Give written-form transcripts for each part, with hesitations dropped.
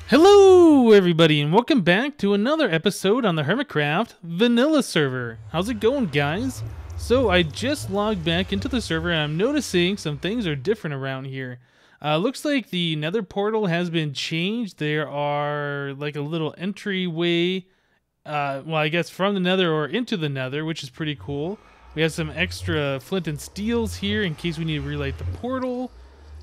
Hello everybody and welcome back to another episode on the HermitCraft vanilla server. How's it going, guys? So I just logged back into the server and I'm noticing some things are different around here. Looks like the nether portal has been changed. There are like a little entryway, well, I guess from the nether or into the nether, which is pretty cool. We have some extra flint and steels here in case we need to relight the portal.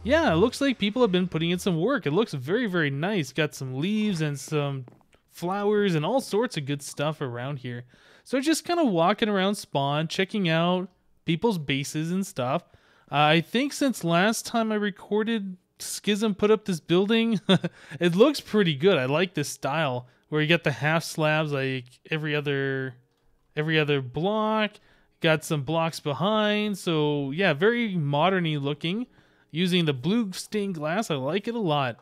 Yeah, it looks like people have been putting in some work. It looks very, very nice. Got some leaves and some flowers and all sorts of good stuff around here. So just kind of walking around spawn, checking out people's bases and stuff. I think since last time I recorded, Schism put up this building. It looks pretty good. I like this style where you get the half slabs like every other block. Got some blocks behind. So yeah, very modern-y looking. Using the blue stained glass, I like it a lot.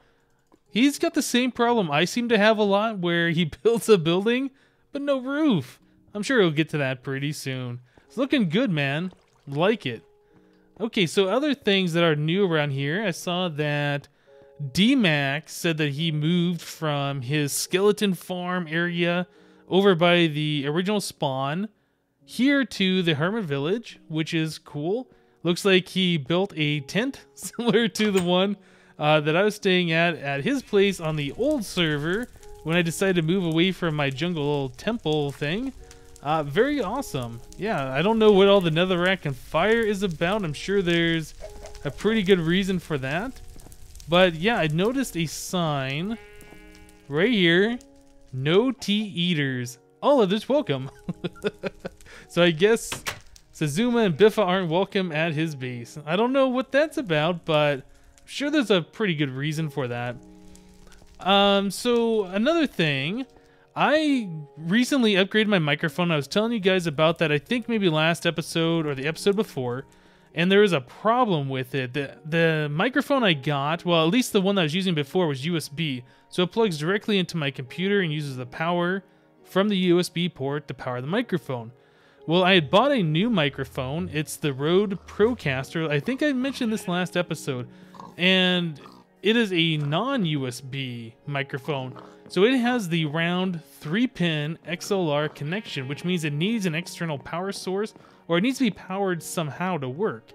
He's got the same problem I seem to have a lot, where he builds a building, but no roof. I'm sure he'll get to that pretty soon. It's looking good, man. Like it. Okay, so other things that are new around here. I saw that D-Max said that he moved from his skeleton farm area over by the original spawn here to the Hermit Village, which is cool. Looks like he built a tent similar to the one that I was staying at his place on the old server when I decided to move away from my jungle temple thing. Very awesome. Yeah, I don't know what all the netherrack and fire is about. I'm sure there's a pretty good reason for that. But yeah, I noticed a sign right here. No tea eaters. All others welcome. So I guess Sazuma and Biffa aren't welcome at his base. I don't know what that's about, but I'm sure there's a pretty good reason for that. So another thing, I recently upgraded my microphone. I was telling you guys about that, I think maybe last episode or the episode before, and there was a problem with it. The microphone I got, well, at least the one that I was using before, was USB, so it plugs directly into my computer and uses the power from the USB port to power the microphone. Well, I had bought a new microphone. It's the Rode Procaster. I think I mentioned this last episode. And it is a non-USB microphone. So it has the round 3-pin XLR connection, which means it needs an external power source, or it needs to be powered somehow to work.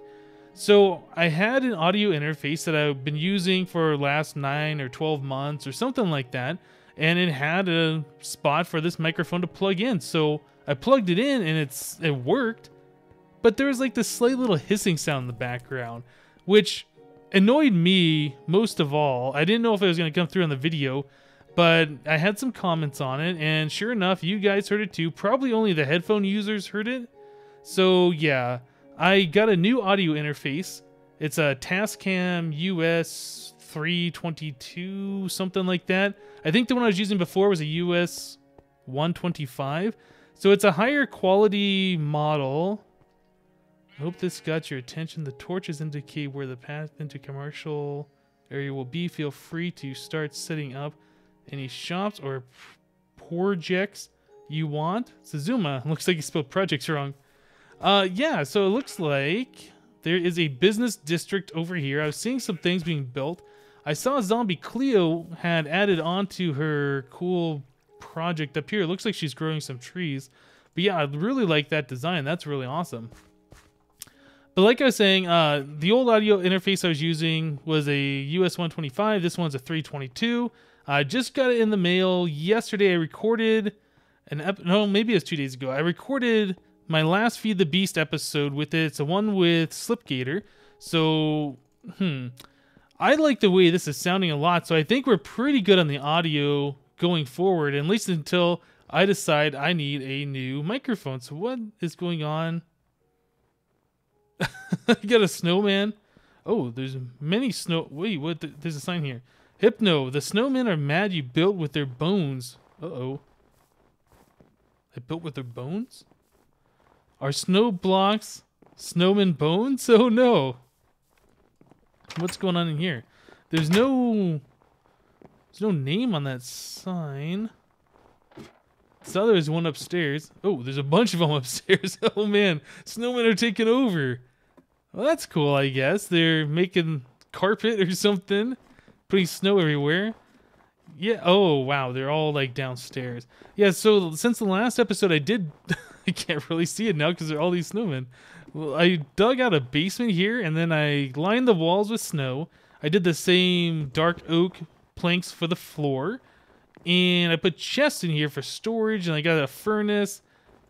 So I had an audio interface that I've been using for the last 9 or 12 months or something like that. And it had a spot for this microphone to plug in. So I plugged it in and it worked, but there was like this slight little hissing sound in the background, which annoyed me most of all. I didn't know if it was going to come through on the video, but I had some comments on it, and sure enough, you guys heard it too. Probably only the headphone users heard it. So yeah, I got a new audio interface. It's a Tascam US 322, something like that. I think the one I was using before was a US 125. So it's a higher quality model. I hope this got your attention. The torches indicate where the path into commercial area will be. Feel free to start setting up any shops or projects you want. Sazuma, looks like you spelled projects wrong. Yeah, so it looks like there is a business district over here. I was seeing some things being built. I saw Zombie Cleo had added onto her cool project up here. It looks like she's growing some trees. But yeah, I really like that design. That's really awesome. But like I was saying, the old audio interface I was using was a US 125. This one's a 322. I just got it in the mail yesterday. I recorded no, maybe it was 2 days ago. I recorded my last Feed the Beast episode with it. It's the one with Slipgator. So, I like the way this is sounding a lot. So I think we're pretty good on the audio going forward, at least until I decide I need a new microphone. So what is going on? You got a snowman? Oh, there's many snow... Wait, what? There's a sign here. Hypno, the snowmen are mad you built with their bones. Uh-oh. They built with their bones? Are snow blocks snowman bones? Oh no. What's going on in here? There's no name on that sign. So there's one upstairs. Oh, there's a bunch of them upstairs. Oh man, snowmen are taking over. Well, that's cool, I guess. They're making carpet or something, putting snow everywhere. Yeah. Oh, wow. They're all like downstairs. Yeah. So since the last episode, I did. I can't really see it now because there are all these snowmen. Well, I dug out a basement here, and then I lined the walls with snow. I did the same dark oak planks for the floor, and I put chests in here for storage, and I got a furnace,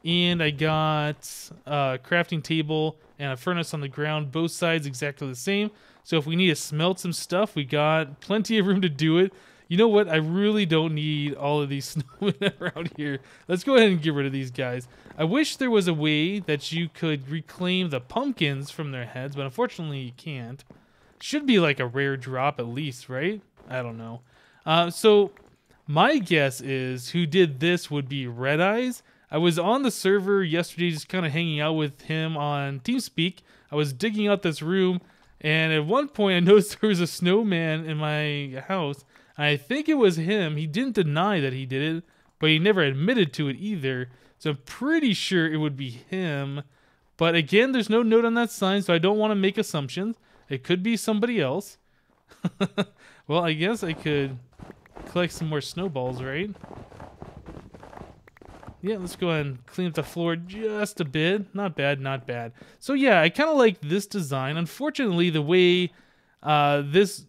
and I got a crafting table and a furnace on the ground, both sides exactly the same. So if we need to smelt some stuff, we got plenty of room to do it. You know what? I really don't need all of these snowmen around here. Let's go ahead and get rid of these guys. I wish there was a way that you could reclaim the pumpkins from their heads, but unfortunately you can't. Should be like a rare drop at least, right? I don't know. So my guess is who did this would be Red Eyes. I was on the server yesterday just kind of hanging out with him on TeamSpeak. I was digging out this room, and at one point I noticed there was a snowman in my house. I think it was him. He didn't deny that he did it, but he never admitted to it either. So I'm pretty sure it would be him. But again, there's no note on that sign, so I don't want to make assumptions. It could be somebody else. Well, I guess I could collect some more snowballs, right? Yeah, let's go ahead and clean up the floor just a bit. Not bad, not bad. So yeah, I kind of like this design. Unfortunately, the way this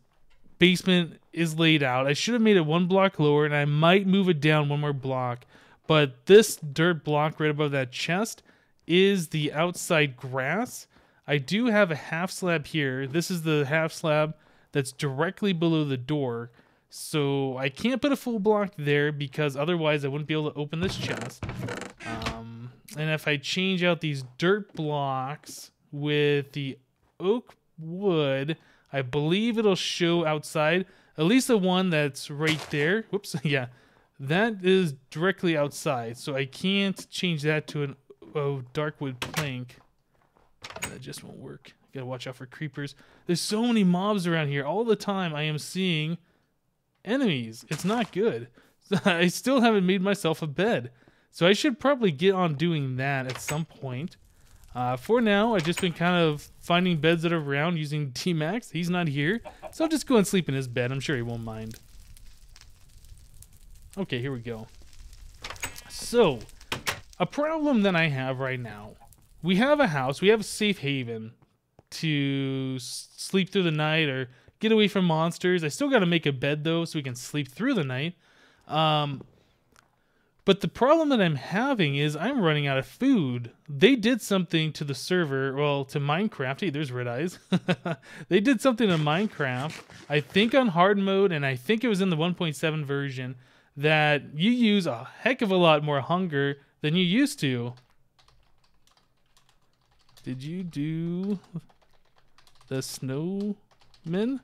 basement is laid out, I should have made it one block lower, and I might move it down one more block. But this dirt block right above that chest is the outside grass. I do have a half slab here. This is the half slab that's directly below the door. So I can't put a full block there because otherwise I wouldn't be able to open this chest. And if I change out these dirt blocks with the oak wood, I believe it'll show outside. At least the one that's right there. Whoops, yeah. That is directly outside. So I can't change that to a dark wood plank. That just won't work. Gotta watch out for creepers. There's so many mobs around here. All the time I am seeing enemies. It's not good. I still haven't made myself a bed. So I should probably get on doing that at some point. For now, I've just been kind of finding beds that are around using T-Max. He's not here. So I'll just go and sleep in his bed. I'm sure he won't mind. Okay, here we go. So, a problem that I have right now. We have a house. We have a safe haven to sleep through the night or get away from monsters. I still got to make a bed, though, so we can sleep through the night. But the problem that I'm having is I'm running out of food. They did something to the server, well, to Minecraft. Hey, there's Red Eyes. They did something to Minecraft, I think on hard mode, and I think it was in the 1.7 version, that you use a heck of a lot more hunger than you used to. Did you do the snowman?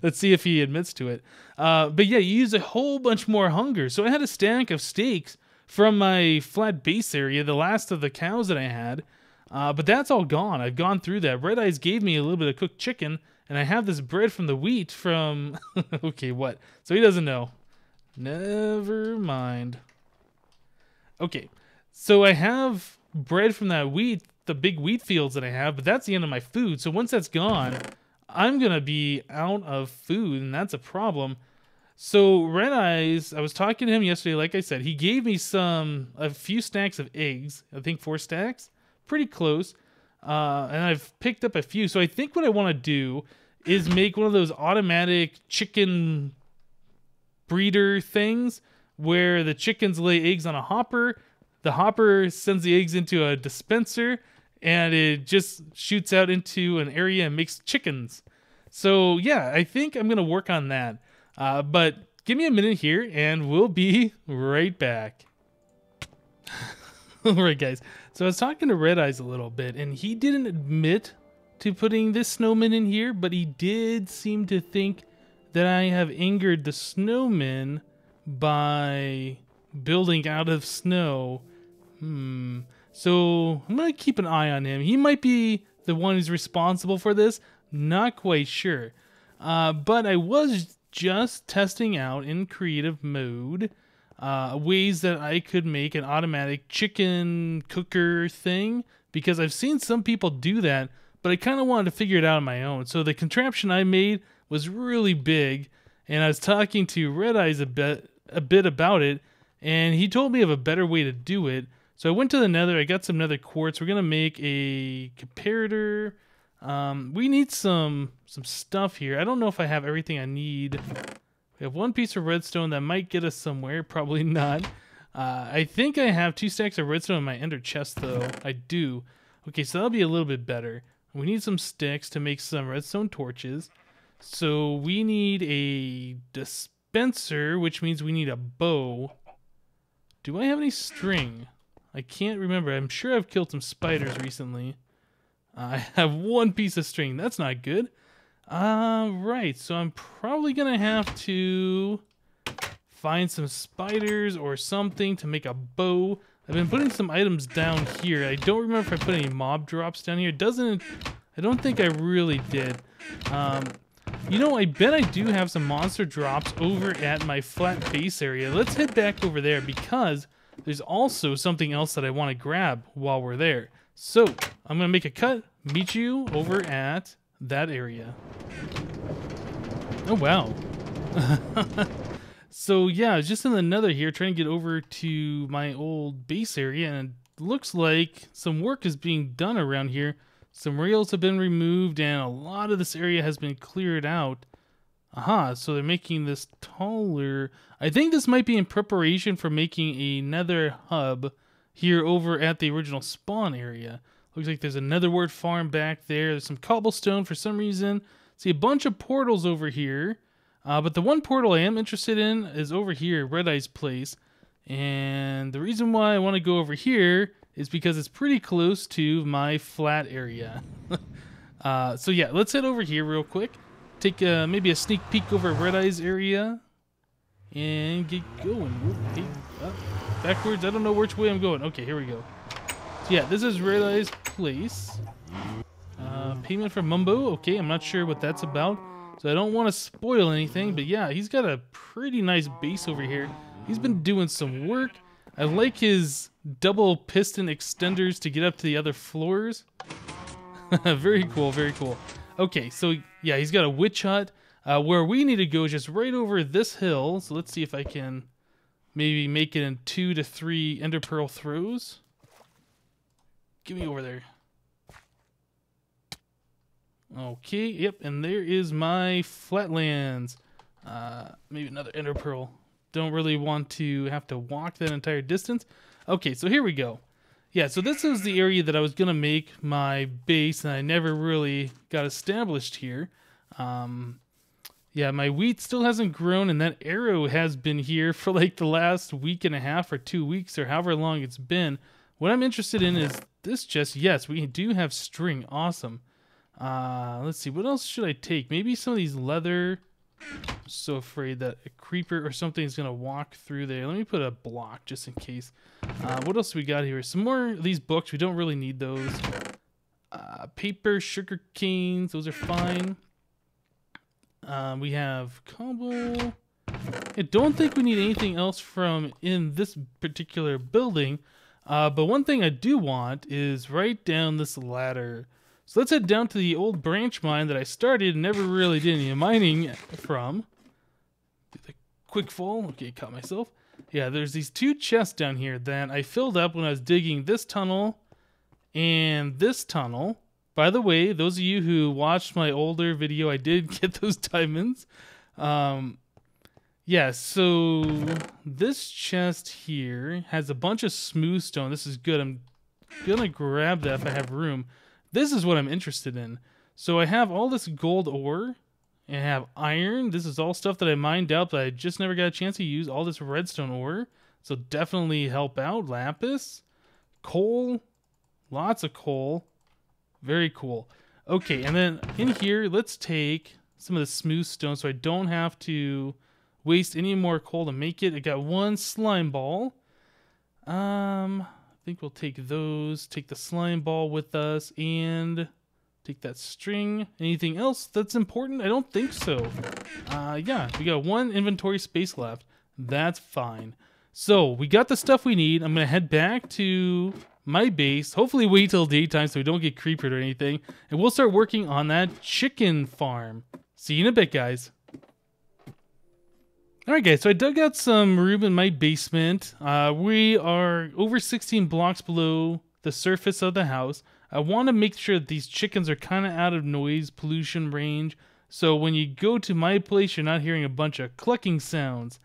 Let's see if he admits to it. But yeah, you use a whole bunch more hunger. So I had a stack of steaks from my flat base area, the last of the cows that I had. But that's all gone. I've gone through that. Red Eyes gave me a little bit of cooked chicken, and I have this bread from the wheat from... Okay, what? So he doesn't know. Never mind. Okay, so I have bread from that wheat, the big wheat fields that I have, but that's the end of my food. So once that's gone, I'm going to be out of food, and that's a problem. So Red Eyes, I was talking to him yesterday, like I said, he gave me a few stacks of eggs, I think 4 stacks, pretty close, and I've picked up a few. So I think what I want to do is make one of those automatic chicken breeder things where the chickens lay eggs on a hopper, the hopper sends the eggs into a dispenser, and it just shoots out into an area and makes chickens. So yeah, I think I'm gonna work on that. But give me a minute here and we'll be right back. Alright guys, so I was talking to Red Eyes a little bit, and he didn't admit to putting this snowman in here, but he did seem to think that I have angered the snowman by building out of snow. So I'm going to keep an eye on him. He might be the one who's responsible for this. Not quite sure. But I was just testing out in creative mode ways that I could make an automatic chicken cooker thing, because I've seen some people do that, but I kind of wanted to figure it out on my own. So the contraption I made was really big, and I was talking to Red Eyes a bit about it, and he told me of a better way to do it. So I went to the nether, I got some nether quartz. We're going to make a comparator. We need some stuff here. I don't know if I have everything I need. We have one piece of redstone that might get us somewhere. Probably not. I think I have 2 stacks of redstone in my ender chest, though. I do. Okay, so that'll be a little bit better. We need some sticks to make some redstone torches. So we need a dispenser, which means we need a bow. Do I have any string? I can't remember. I'm sure I've killed some spiders recently. I have 1 piece of string. That's not good. Right. So I'm probably going to have to find some spiders or something to make a bow. I've been putting some items down here. I don't remember if I put any mob drops down here. I don't think I really did. You know, I bet I do have some monster drops over at my flat base area. Let's head back over there because there's also something else that I want to grab while we're there. So, I'm going to make a cut, meet you over at that area. Oh, wow. So, yeah, I was just in the nether here trying to get over to my old base area, and it looks like some work is being done around here. Some rails have been removed, and a lot of this area has been cleared out. Aha, so they're making this taller. I think this might be in preparation for making a nether hub here over at the original spawn area. Looks like there's a netherwort farm back there. There's some cobblestone for some reason. See a bunch of portals over here. But the one portal I am interested in is over here, Red Eye's place. And the reason why I want to go over here is because it's pretty close to my flat area. So yeah, let's head over here real quick. Take maybe a sneak peek over Red Eye's area. And get going. Whoop, hey, backwards, I don't know which way I'm going. Okay, here we go. So yeah, this is Red Eye's place. Payment for Mumbo. Okay, I'm not sure what that's about. So I don't want to spoil anything, but yeah, he's got a pretty nice base over here. He's been doing some work. I like his double piston extenders to get up to the other floors. Very cool, very cool. Okay, so yeah, he's got a witch hut. Where we need to go is just right over this hill. So let's see if I can maybe make it in 2 to 3 ender pearl throws. Get me over there. Okay, yep, and there is my flatlands. Maybe another ender pearl. Don't really want to have to walk that entire distance. Okay, so here we go. Yeah, so this is the area that I was going to make my base, and I never really got established here. Yeah, my wheat still hasn't grown, and that arrow has been here for like the last week and a half or 2 weeks or however long it's been. What I'm interested in is this chest. Yes, we do have string. Awesome. Let's see, what else should I take? Maybe some of these leather. I'm so afraid that a creeper or something is going to walk through there. Let me put a block just in case. What else we got here? Some more of these books. We don't really need those. Paper, sugar canes. Those are fine. We have cobble. I don't think we need anything else from in this particular building. But one thing I do want is right down this ladder. So let's head down to the old branch mine that I started and never really did any mining from. Do the quick fall. Okay, caught myself. Yeah, there's these 2 chests down here that I filled up when I was digging this tunnel and this tunnel. By the way, those of you who watched my older video, I did get those diamonds. Yeah, so this chest here has a bunch of smooth stone. This is good. I'm going to grab that if I have room. This is what I'm interested in. So I have all this gold ore, and I have iron. This is all stuff that I mined out that I just never got a chance to use. All this redstone ore, so definitely help out. Lapis, coal, lots of coal. Very cool. Okay, and then in here, let's take some of the smooth stone so I don't have to waste any more coal to make it. I got 1 slime ball. I think we'll take those, take the slime ball with us, and take that string. Anything else that's important? I don't think so. Yeah, we got 1 inventory space left. That's fine. So, we got the stuff we need. I'm going to head back to my base. Hopefully wait till daytime so we don't get creepered or anything. And we'll start working on that chicken farm. See you in a bit, guys. Alright guys, so I dug out some room in my basement. We are over 16 blocks below the surface of the house. I want to make sure that these chickens are kind of out of noise pollution range. So when you go to my place, you're not hearing a bunch of clucking sounds.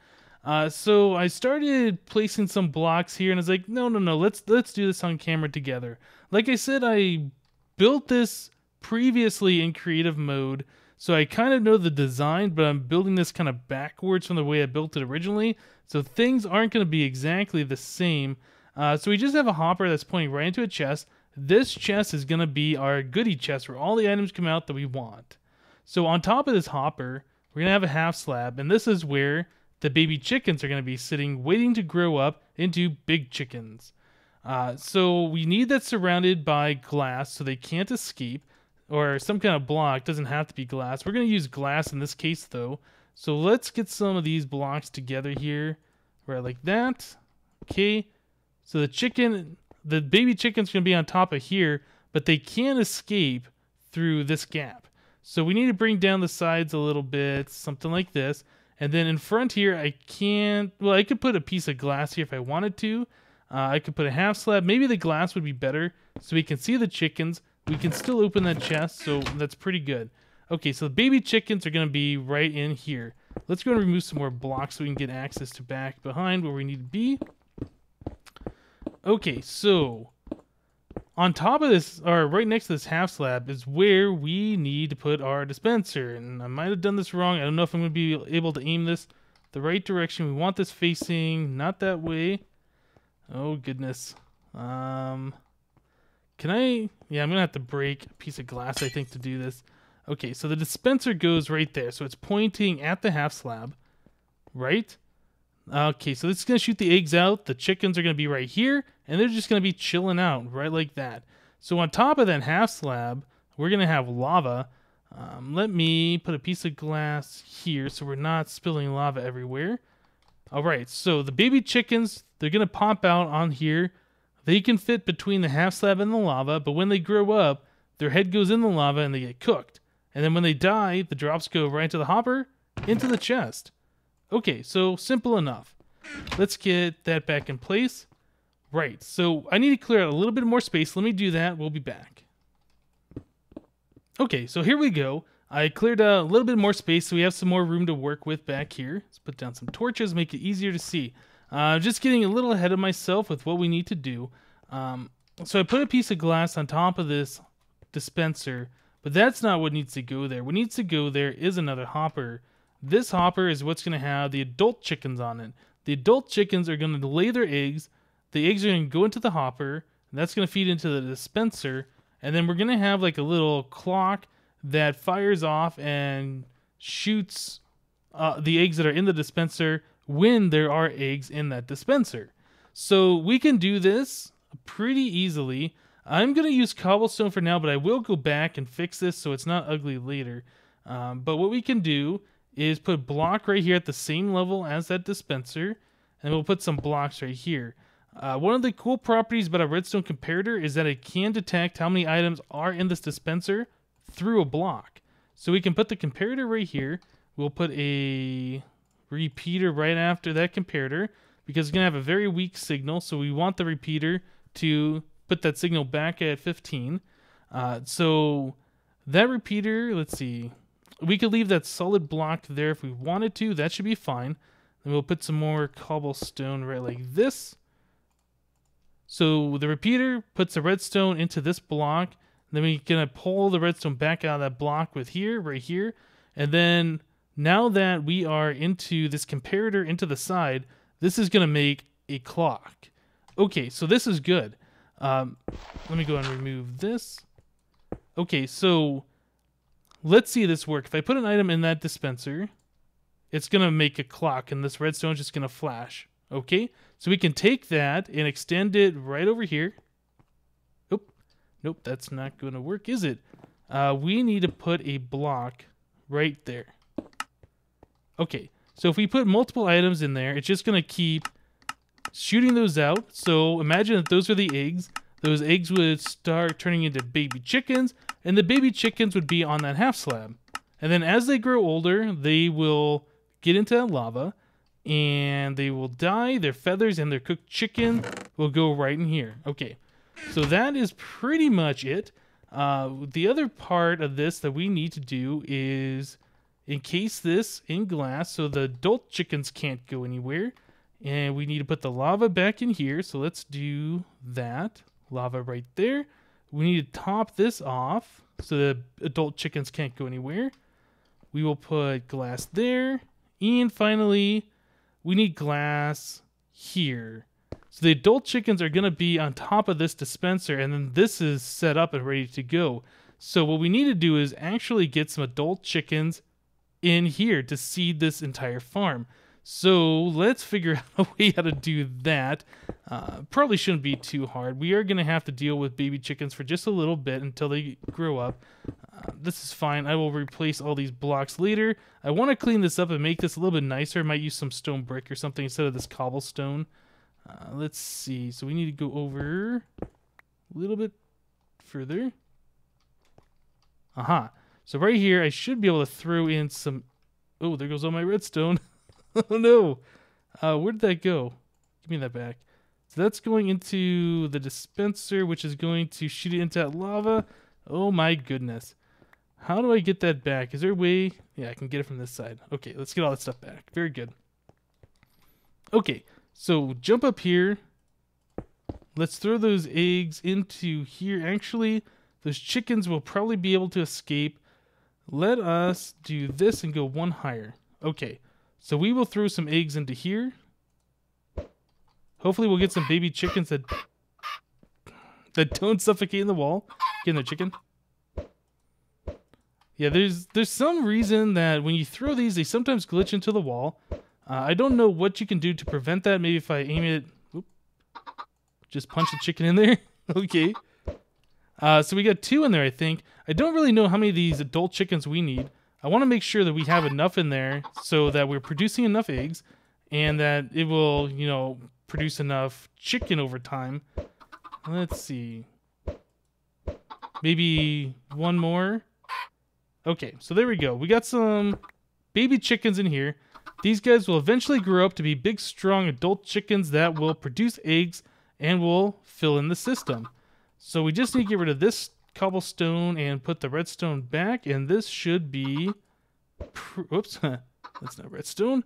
So I started placing some blocks here, and I was like, no, let's do this on camera together. Like I said, I built this previously in creative mode, so I kind of know the design, but I'm building this kind of backwards from the way I built it originally, so things aren't going to be exactly the same. So we just have a hopper that's pointing right into a chest. This chest is going to be our goodie chest where all the items come out that we want. So on top of this hopper, we're going to have a half slab, and this is where the baby chickens are going to be sitting, waiting to grow up into big chickens. So we need that surrounded by glass so they can't escape, or some kind of block. Doesn't have to be glass. We're going to use glass in this case though. So let's get some of these blocks together here, right like that. Okay, so the baby chicken's going to be on top of here, but they can't escape through this gap. So we need to bring down the sides a little bit, something like this. And then in front here, I could put a piece of glass here if I wanted to. I could put a half slab. Maybe the glass would be better so we can see the chickens. We can still open that chest, so that's pretty good. Okay, so the baby chickens are going to be right in here. Let's go and remove some more blocks so we can get access to back behind where we need to be. Okay, so on top of this, or right next to this half slab, is where we need to put our dispenser. And I might have done this wrong. I don't know if I'm going to be able to aim this the right direction. We want this facing not that way. Oh, goodness. Can I? Yeah, I'm going to have to break a piece of glass, I think, to do this. Okay, so the dispenser goes right there. So it's pointing at the half slab, right? Okay, so this is going to shoot the eggs out. The chickens are going to be right here, and they're just going to be chilling out right like that. So on top of that half slab, we're going to have lava. Let me put a piece of glass here so we're not spilling lava everywhere. All right, so the baby chickens, they're going to pop out on here. They can fit between the half slab and the lava, but when they grow up, their head goes in the lava and they get cooked. And then when they die, the drops go right into the hopper, into the chest. Okay, so simple enough. Let's get that back in place. Right, so I need to clear out a little bit more space. Let me do that. We'll be back. Okay, so here we go. I cleared out a little bit more space, so we have some more room to work with back here. Let's put down some torches, make it easier to see. Just getting a little ahead of myself with what we need to do. So I put a piece of glass on top of this dispenser, but that's not what needs to go there. What needs to go there is another hopper. This hopper is what's going to have the adult chickens on it. The adult chickens are going to lay their eggs. The eggs are going to go into the hopper, and that's going to feed into the dispenser. And then we're going to have like a little clock that fires off and shoots the eggs that are in the dispenser when there are eggs in that dispenser. So we can do this pretty easily. I'm going to use cobblestone for now, but I will go back and fix this so it's not ugly later. But what we can do is put a block right here at the same level as that dispenser, and we'll put some blocks right here. One of the cool properties about a redstone comparator is that it can detect how many items are in this dispenser through a block. So we can put the comparator right here. We'll put a repeater right after that comparator because it's going to have a very weak signal, so we want the repeater to put that signal back at 15. So that repeater, let's see, we could leave that solid block there if we wanted to. That should be fine. Then we'll put some more cobblestone right like this. So the repeater puts the redstone into this block. Then we're going to pull the redstone back out of that block with here, right here. And then now that we are into this comparator into the side, this is going to make a clock. Okay, so this is good. Let me go and remove this. Okay, so let's see this work. If I put an item in that dispenser, it's going to make a clock, and this redstone is just going to flash. Okay, so we can take that and extend it right over here. Nope, that's not going to work, is it? We need to put a block right there. Okay, so if we put multiple items in there, it's just going to keep shooting those out. So imagine that those are the eggs. Those eggs would start turning into baby chickens, and the baby chickens would be on that half slab. And then as they grow older, they will get into that lava. and they will die. Their feathers and their cooked chicken will go right in here. Okay, so that is pretty much it. The other part of this that we need to do is encase this in glass so the adult chickens can't go anywhere. And we need to put the lava back in here. So let's do that. Lava right there. We need to top this off so the adult chickens can't go anywhere. We will put glass there. And finally, we need glass here. So the adult chickens are going to be on top of this dispenser, and then this is set up and ready to go. So what we need to do is actually get some adult chickens in here to seed this entire farm. So let's figure out a way how to do that. Probably shouldn't be too hard. We are going to have to deal with baby chickens for just a little bit until they grow up. This is fine. I will replace all these blocks later. I want to clean this up and make this a little bit nicer. I might use some stone brick or something instead of this cobblestone. Let's see. So we need to go over a little bit further. Aha. So right here, I should be able to throw in some... Oh, there goes all my redstone. Oh, no. Where did that go? Give me that back. So that's going into the dispenser, which is going to shoot it into that lava. Oh, my goodness. How do I get that back? Is there a way? Yeah, I can get it from this side. Okay, let's get all that stuff back. Very good. Okay, so jump up here. Let's throw those eggs into here. Actually, those chickens will probably be able to escape. Let us do this and go one higher. Okay, so we will throw some eggs into here. Hopefully we'll get some baby chickens that don't suffocate in the wall. Get in there, chicken. Yeah, there's some reason that when you throw these, they sometimes glitch into the wall. I don't know what you can do to prevent that. Maybe if I aim it... Oop, just punch the chicken in there. Okay. So we got 2 in there, I think. I don't really know how many of these adult chickens we need. I want to make sure that we have enough in there so that we're producing enough eggs and that it will, you know, produce enough chicken over time. Let's see. Maybe one more. Okay, so there we go. We got some baby chickens in here. These guys will eventually grow up to be big, strong adult chickens that will produce eggs and will fill in the system. So we just need to get rid of this cobblestone and put the redstone back, and this should be... Oops, that's not redstone.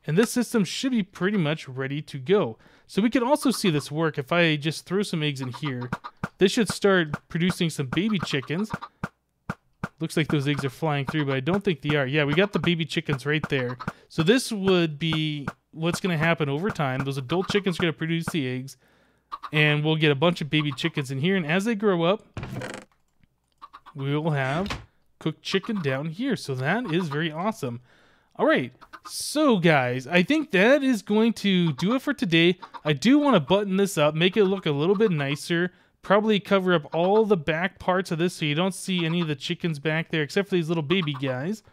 And this system should be pretty much ready to go. So we can also see this work. If I just throw some eggs in here, this should start producing some baby chickens. Looks like those eggs are flying through, but I don't think they are. Yeah, we got the baby chickens right there. So this would be what's going to happen over time. Those adult chickens are going to produce the eggs, and we'll get a bunch of baby chickens in here. And as they grow up, we will have cooked chicken down here. So that is very awesome. All right. So, guys, I think that is going to do it for today. I do want to button this up, make it look a little bit nicer. Probably cover up all the back parts of this so you don't see any of the chickens back there except for these little baby guys.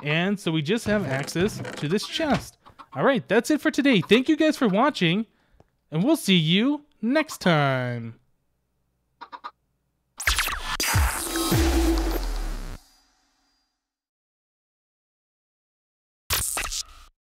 And so we just have access to this chest. All right, that's it for today. Thank you guys for watching, and we'll see you next time.